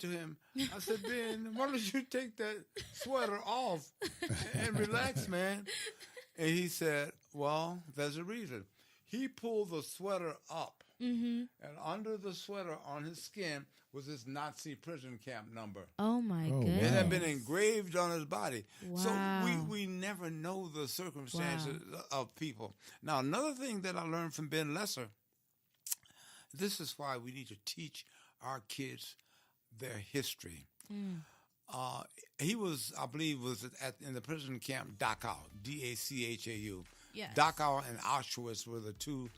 to him, I said, Ben, why don't you take that sweater off and relax, man? And he said, well, there's a reason. He pulled the sweater up, and under the sweater on his skin was his Nazi prison camp number. Oh, my goodness. It had been engraved on his body. Wow. So we never know the circumstances of people. Now, another thing that I learned from Ben Lesser, this is why we need to teach our kids their history. He was, I believe, in the prison camp Dachau, Dachau. Yes. Dachau and Auschwitz were the two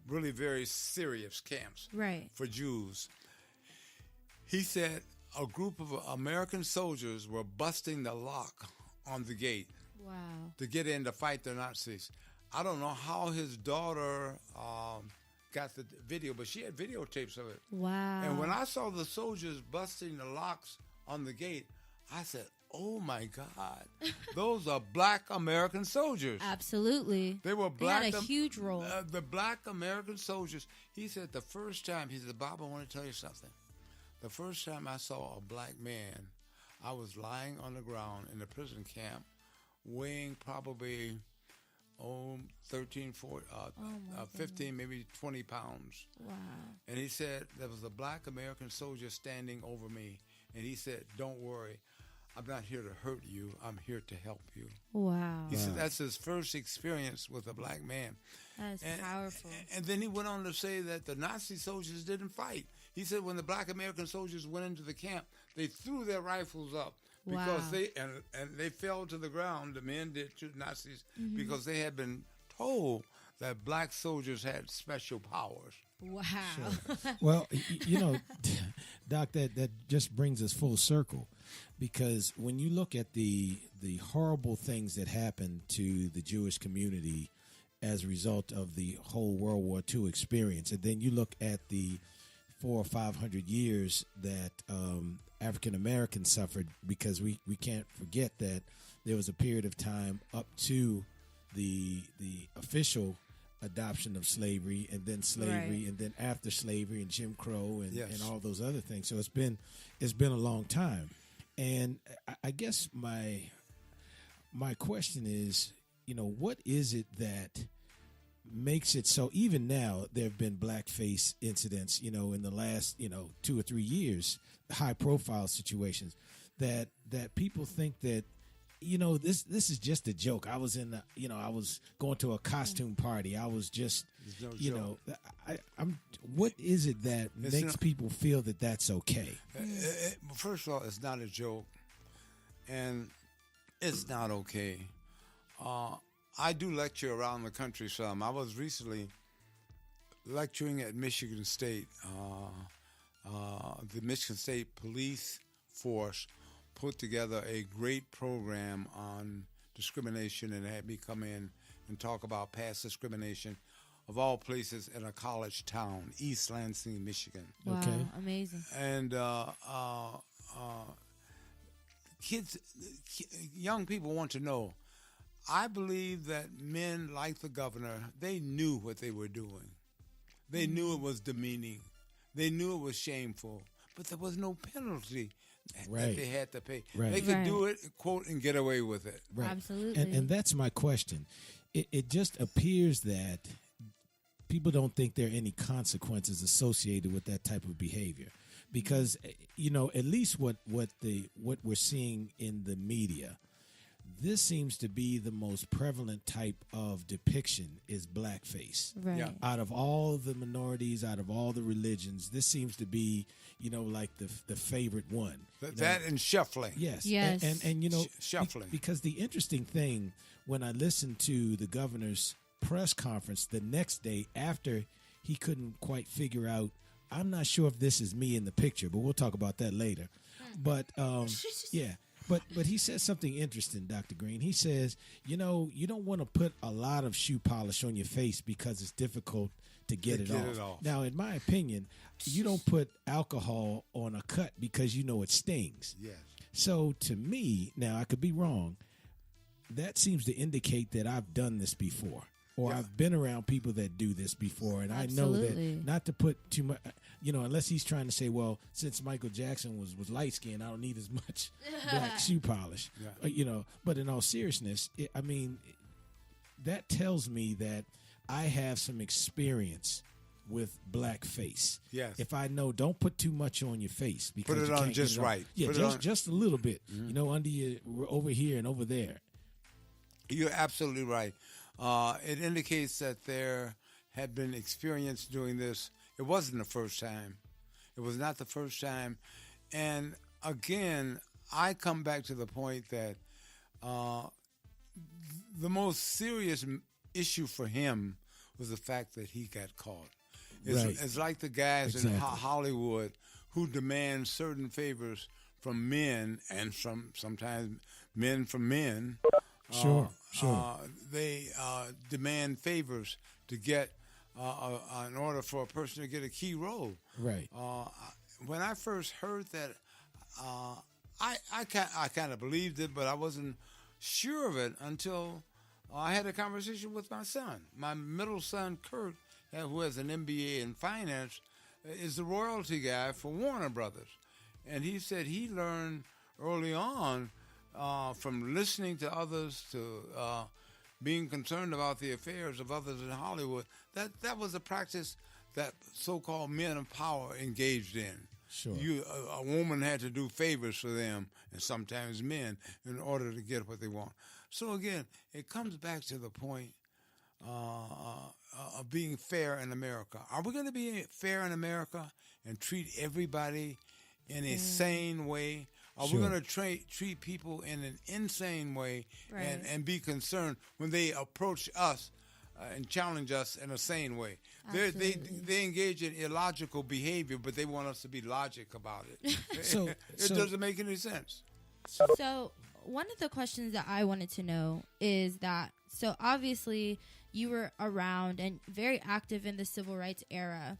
really very serious camps for Jews. He said a group of American soldiers were busting the lock on the gate to get in to fight the Nazis. I don't know how his daughter got the video, but she had videotapes of it. Wow. And when I saw the soldiers busting the locks on the gate, I said, oh, my God, those are black American soldiers. Absolutely. They were black. They had a huge role. The black American soldiers. He said the first time, he said, Bob, I want to tell you something. The first time I saw a black man, I was lying on the ground in the prison camp, weighing probably 13, 14, 15, maybe 20 pounds. Wow. And he said there was a black American soldier standing over me. And he said, don't worry, I'm not here to hurt you. I'm here to help you. Wow. He said that's his first experience with a black man. That's powerful. And then he went on to say that the Nazi soldiers didn't fight. He said when the black American soldiers went into the camp, they threw their rifles up because they fell to the ground. The men did to Nazis because they had been told that black soldiers had special powers. Wow. Sure. Well, Doc, that just brings us full circle, because when you look at the horrible things that happened to the Jewish community as a result of the whole World War II experience, and then you look at the 400 or 500 years that African Americans suffered, because we can't forget that there was a period of time up to the official adoption of slavery, and then slavery, and then after slavery, and Jim Crow, and all those other things. So it's been a long time, and I guess my question is, what is it that makes it so? Even now, there have been blackface incidents, in the last 2 or 3 years, high profile situations that people think that, this is just a joke. I was I was going to a costume party. I was just, I'm. What is it that makes people feel that that's okay? First of all, it's not a joke, and it's not okay. I do lecture around the country some. I was recently lecturing at Michigan State. The Michigan State Police Force put together a great program on discrimination and had me come in and talk about past discrimination of all places in a college town, East Lansing, Michigan. Wow, amazing. And young people want to know. I believe that men like the governor, they knew what they were doing. They knew it was demeaning. They knew it was shameful, but there was no penalty that they had to pay. They could do it, quote, and get away with it. Absolutely. And that's my question. It just appears that people don't think there are any consequences associated with that type of behavior, because at least what we're seeing in the media, this seems to be the most prevalent type of depiction is blackface. Right. Yeah. Out of all the minorities, out of all the religions, this seems to be, like the favorite one. That and shuffling. Yes. And shuffling. Because the interesting thing, when I listened to the governor's press conference the next day after he couldn't quite figure out, I'm not sure if this is me in the picture, but we'll talk about that later. But, yeah. But he says something interesting, Dr. Green. He says, you don't want to put a lot of shoe polish on your face because it's difficult to get it off. Now, in my opinion, you don't put alcohol on a cut because it stings. Yes. So to me, now I could be wrong, that seems to indicate that I've done this before. or I've been around people that do this before, and Absolutely. I know that not to put too much, unless he's trying to say, well, since Michael Jackson was light skinned, I don't need as much black shoe polish, But in all seriousness, that tells me that I have some experience with blackface. Yes. If I know, don't put too much on your face because put it on just right. Yeah, just a little bit. Under your over here and over there. You're absolutely right. It indicates that there had been experience doing this. It wasn't the first time. It was not the first time. And again, I come back to the point that the most serious issue for him was the fact that he got caught. It's like the guys in Hollywood who demand certain favors from men and sometimes men from men. Sure. They demand favors to get in order for a person to get a key role. Right. When I first heard that, I kind of believed it, but I wasn't sure of it until I had a conversation with my son. My middle son, Kurt, who has an MBA in finance, is the royalty guy for Warner Brothers. And he said he learned early on from listening to others to being concerned about the affairs of others in Hollywood, that was a practice that so-called men of power engaged in. Sure. A woman had to do favors for them, and sometimes men, in order to get what they want. So again, it comes back to the point of being fair in America. Are we going to be fair in America and treat everybody in a sane way? Are we going to treat people in an insane way and be concerned when they approach us and challenge us in a sane way? They engage in illogical behavior, but they want us to be logic about it. It doesn't make any sense. So one of the questions that I wanted to know is that, so obviously you were around and very active in the civil rights era.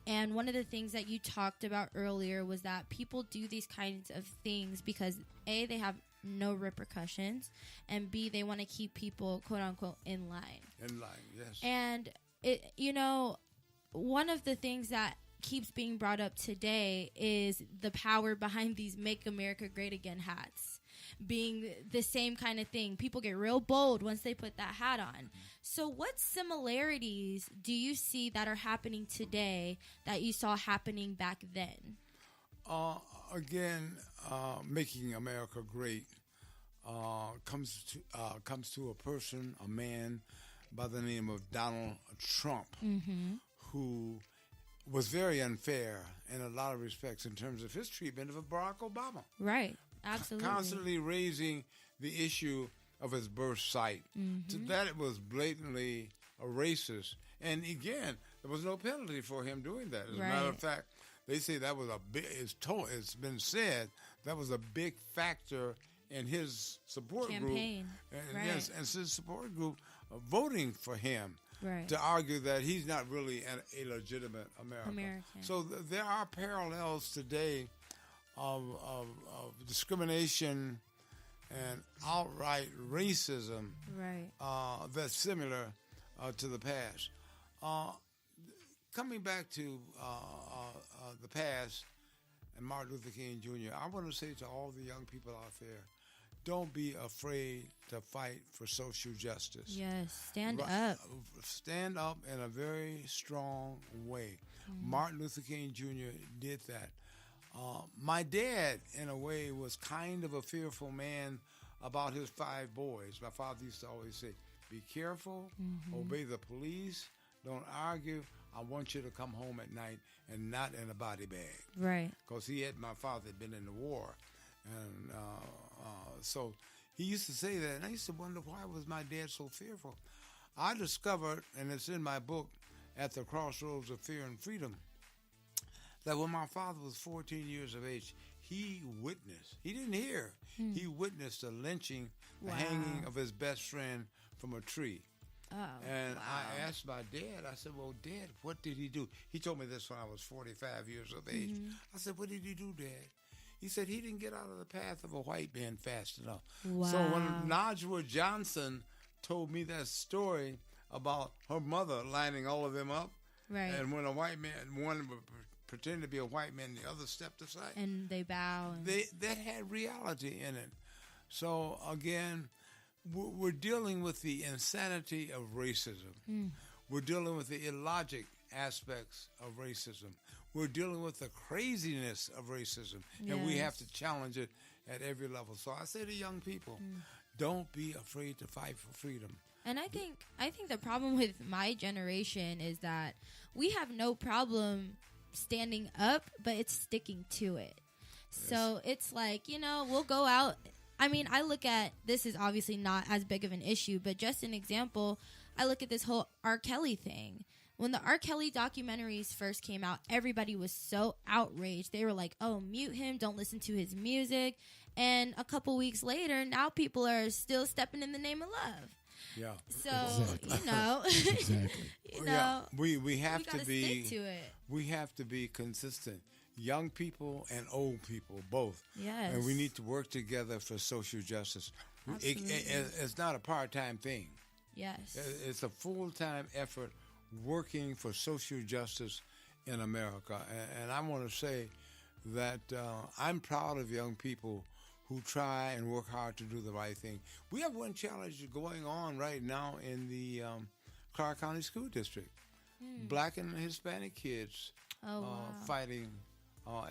And one of the things that you talked about earlier was that people do these kinds of things because A, they have no repercussions, and B, they want to keep people, quote unquote, in line. In line, yes. And one of the things that keeps being brought up today is the power behind these Make America Great Again hats being the same kind of thing. People get real bold once they put that hat on. So what similarities do you see that are happening today that you saw happening back then? Again, making America great comes to a person, a man by the name of Donald Trump, who was very unfair in a lot of respects in terms of his treatment of Barack Obama. Right, absolutely. Constantly raising the issue of his birth site. So that it was blatantly a racist. And again, there was no penalty for him doing that. As a matter of fact, they say that was a big, it's been said, that was a big factor in his support campaign group. And yes, and his support group voting for him. Right. To argue that he's not really a legitimate American. So there are parallels today of discrimination and outright racism that's similar to the past. Coming back to the past and Martin Luther King Jr., I want to say to all the young people out there, don't be afraid to fight for social justice. Yes, stand up. Stand up in a very strong way. Martin Luther King Jr. did that. My dad, in a way, was kind of a fearful man about his 5 boys. My father used to always say, be careful, obey the police, don't argue. I want you to come home at night and not in a body bag. Right. Because my father had been in the war. And so he used to say that, and I used to wonder, why was my dad so fearful? I discovered, and it's in my book, At the Crossroads of Fear and Freedom, that when my father was 14 years of age, he didn't hear, he witnessed the lynching, the hanging of his best friend from a tree. I asked my dad, I said, well, Dad, what did he do? He told me this when I was 45 years of age. I said, what did he do, Dad? He said he didn't get out of the path of a white man fast enough. Wow. So when Najwa Johnson told me that story about her mother lining all of them up. Right. And when a white man, one would pretend to be a white man, the other stepped aside. And they bow. That had reality in it. So, again, we're dealing with the insanity of racism. We're dealing with the illogic aspects of racism. We're dealing with the craziness of racism. And we have to challenge it at every level. So I say to young people, don't be afraid to fight for freedom. And I think the problem with my generation is that we have no problem standing up, but it's sticking to it. Yes. So it's like, we'll go out. I mean, I look at, this is obviously not as big of an issue, but just an example, I look at this whole R. Kelly thing. When the R. Kelly documentaries first came out, everybody was so outraged. They were like, oh, mute him, don't listen to his music. And a couple weeks later, now people are still stepping in the name of love. Yeah. So, exactly. We have to be, stick to it. We have to be consistent. Young people and old people, both. Yes. And we need to work together for social justice. It's not a part-time thing. Yes. It's a full-time effort working for social justice in America. And I want to say that I'm proud of young people who try and work hard to do the right thing. We have one challenge going on right now in the Clark County School District. Black and Hispanic kids fighting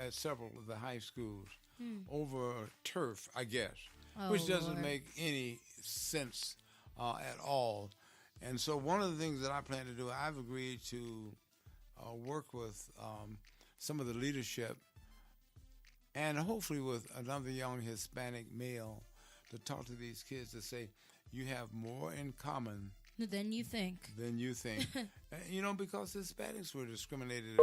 at several of the high schools over turf, I guess, which doesn't make any sense at all. And so one of the things that I plan to do, I've agreed to work with some of the leadership and hopefully with another young Hispanic male to talk to these kids to say, you have more in common than you think. Because Hispanics were discriminated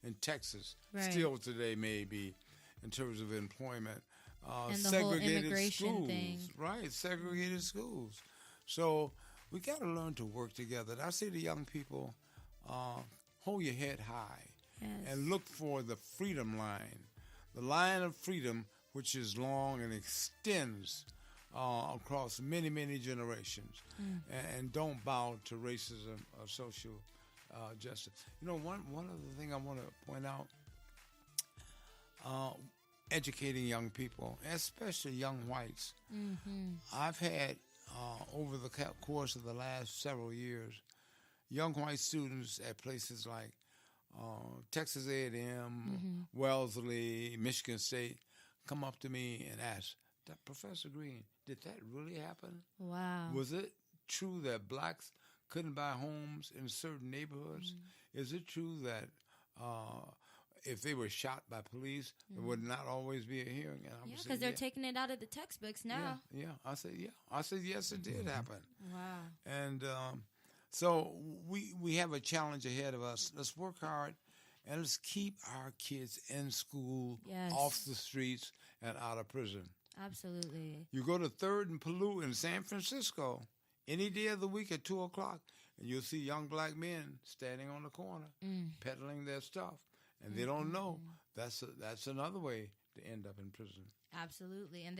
in Texas, still today maybe, in terms of employment. And the segregated whole immigration schools, thing. Right, segregated schools. So we got to learn to work together. I say to young people, hold your head high and look for the freedom line. The line of freedom, which is long and extends across many, many generations. And don't bow to racism or social justice. One other thing I want to point out, educating young people, especially young whites. I've had, over the course of the last several years, young white students at places like Texas A&M, Wellesley, Michigan State, come up to me and ask, Professor Green, did that really happen? Wow. Was it true that blacks couldn't buy homes in certain neighborhoods? Is it true that if they were shot by police, there would not always be a hearing? Yeah, because they're taking it out of the textbooks now. Yeah. I said, yes, it did happen. Wow. And so we have a challenge ahead of us. Let's work hard, and let's keep our kids in school, off the streets, and out of prison. Absolutely. You go to 3rd and Paloux in San Francisco any day of the week at 2 o'clock, and you'll see young black men standing on the corner peddling their stuff, and they don't know that's another way to end up in prison. Absolutely, and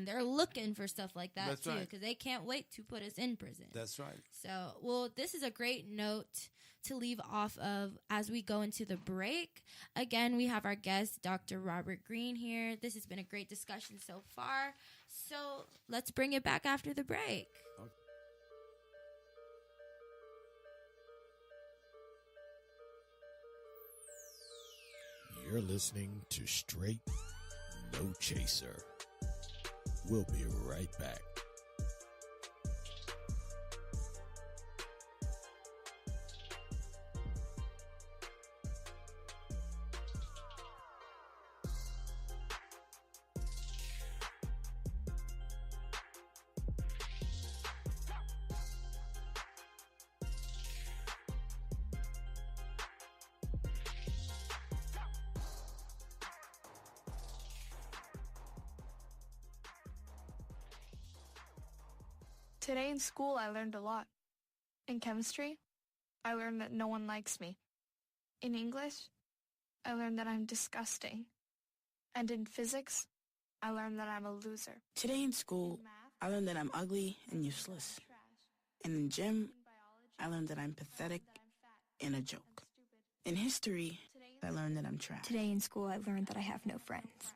they're looking for stuff like that too, because they can't wait to put us in prison. That's right. So, well, this is a great note to leave off of as we go into the break. Again, we have our guest, Dr. Robert Green, here. This has been a great discussion so far. So let's bring it back after the break. Okay. You're listening to Straight No Chaser. We'll be right back. Today in school, I learned a lot. In chemistry, I learned that no one likes me. In English, I learned that I'm disgusting. And in physics, I learned that I'm a loser. Today in school, I learned that I'm ugly and useless. And in gym, I learned that I'm pathetic and a joke. In history, I learned that I'm trash. Today in school, I learned that I have no friends.